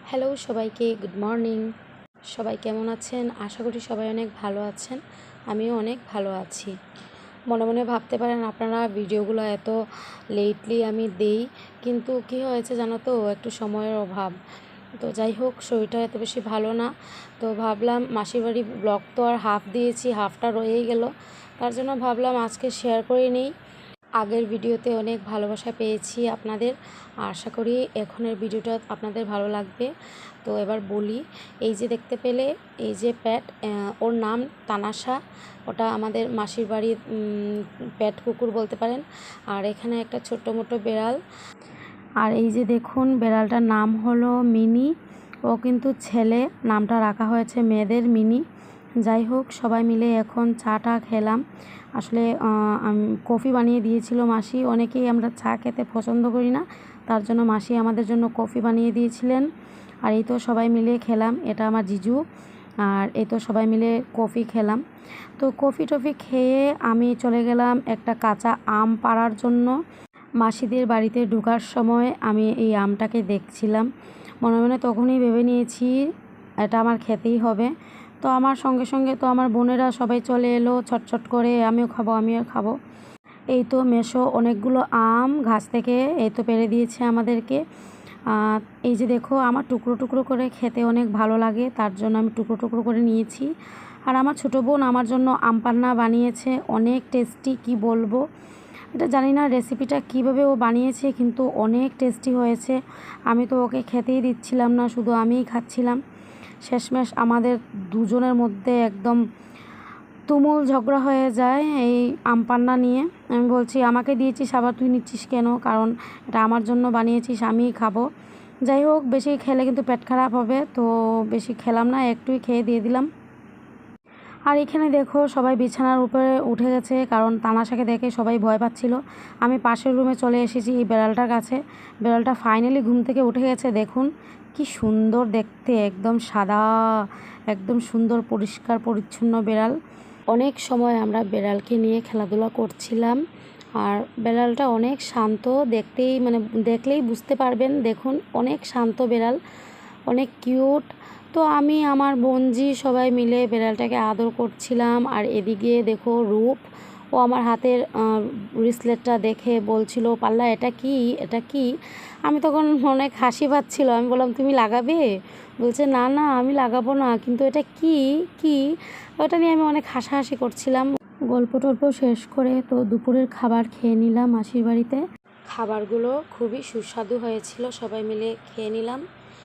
Hello সবাইকে, good morning. সবাই কেমন আছেন? আশা করি সবাই অনেক ভালো আছেন। আমিও অনেক ভালো আছি। মনে মনে ভাবতে পারেন আপনারা ভিডিওগুলো এত লেটলি আমি দেই, কিন্তু কি হয়েছে জানো তো, একটু সময়ের অভাব। তো যাই হোক, শরীরটা এত বেশি ভালো না, তো ভাবলাম মাসির বাড়ি ব্লগ তো আর হাফ দিয়েছি, হাফটা রয়েই গেল, তার জন্য ভাবলাম আজকে শেয়ার করে নিই। আগের ভিডিওতে অনেক ভালোবাসা পেয়েছি আপনাদের, আশা করি এখনের ভিডিওটা আপনাদের ভালো লাগবে। তো এবার বলি, এই যে দেখতে পেলে, এই যে প্যাট, ওর নাম তানাশা। ওটা আমাদের মাসির বাড়ির প্যাট কুকুর বলতে পারেন। আর এখানে একটা ছোট্ট মোটো বেড়াল। আর এই যে দেখুন, বেড়ালটার নাম হলো মিনি। ও কিন্তু ছেলে, নামটা রাখা হয়েছে মেয়েদের মিনি। যাই হোক, সবাই মিলে এখন চাটা খেলাম। আসলে কফি বানিয়ে দিয়েছিল মাসি। অনেকেই আমরা চা খেতে পছন্দ করি না, তার জন্য মাসি আমাদের জন্য কফি বানিয়ে দিয়েছিলেন। আর এই তো সবাই মিলে খেলাম, এটা আমার জিজু। আর এই তো সবাই মিলে কফি খেলাম। তো কফি টফি খেয়ে আমি চলে গেলাম একটা কাঁচা আম পাড়ার জন্য। মাসিদের বাড়িতে ঢোকার সময় আমি এই আমটাকে দেখছিলাম, মনে মনে তখনই ভেবে নিয়েছি এটা আমার খেতেই হবে। তো আমার সঙ্গে সঙ্গে তো আমার বোনেরা সবাই চলে এলো ছটছট করে, আমিও খাবো আমিও খাবো। এই তো মেশো অনেকগুলো আম গাছ থেকে এই তো পেড়ে দিয়েছে আমাদেরকে। এই যে দেখো, আমার টুকরো টুকরো করে খেতে অনেক ভালো লাগে, তার জন্য আমি টুকরো টুকরো করে নিয়েছি। আর আমার ছোটো বোন আমার জন্য আম পান্না বানিয়েছে, অনেক টেস্টি, কি বলবো। এটা জানি না রেসিপিটা কীভাবে ও বানিয়েছে, কিন্তু অনেক টেস্টি হয়েছে। আমি তো ওকে খেতেই দিচ্ছিলাম না, শুধু আমিই খাচ্ছিলাম। শেষমেশ আমাদের দুজনের মধ্যে একদম তুমুল ঝগড়া হয়ে যায় এই আম পান্না নিয়ে। আমি বলছি, আমাকে দিয়েছিস আবার তুই নিচ্ছিস কেন? কারণ এটা আমার জন্য বানিয়েছিস, আমিই খাবো। যাই হোক, বেশি খেলে কিন্তু পেট খারাপ হবে, তো বেশি খেলাম না, একটুই খেয়ে দিয়ে দিলাম। আর এখানে দেখো, সবাই বিছানার উপরে উঠে গেছে, কারণ তানাশাকে দেখে সবাই ভয় পাচ্ছিল। আমি পাশের রুমে চলে এসেছি এই বেড়ালটার কাছে। বেড়ালটা ফাইনালি ঘুম থেকে উঠে গেছে। দেখুন কি সুন্দর দেখতে, একদম সাদা, একদম সুন্দর পরিষ্কার পরিচ্ছন্ন বেড়াল। অনেক সময় আমরা বেড়ালকে নিয়ে খেলাধুলা করছিলাম। আর বেড়ালটা অনেক শান্ত, দেখতেই মানে দেখলেই বুঝতে পারবেন। দেখুন, অনেক শান্ত বেড়াল, অনেক কিউট। তো আমি আমার বোনজি সবাই মিলে বেড়ালটাকে আদর করছিলাম। আর এদিকে দেখো রূপ, ও আমার হাতের ব্রেসলেটটা দেখে বলছিল, পাল্লা এটা কি, এটা কি? আমি তখন অনেক হাসি পাচ্ছিল, আমি বললাম তুমি লাগাবে? বলছে না না আমি লাগাবো না, কিন্তু এটা কি কি ওটা নিয়ে আমি অনেক হাসাহাসি করছিলাম। গল্প টল্প শেষ করে তো দুপুরের খাবার খেয়ে নিলাম মাসির বাড়িতে। খাবারগুলো খুবই সুস্বাদু হয়েছিল, সবাই মিলে খেয়ে নিলাম।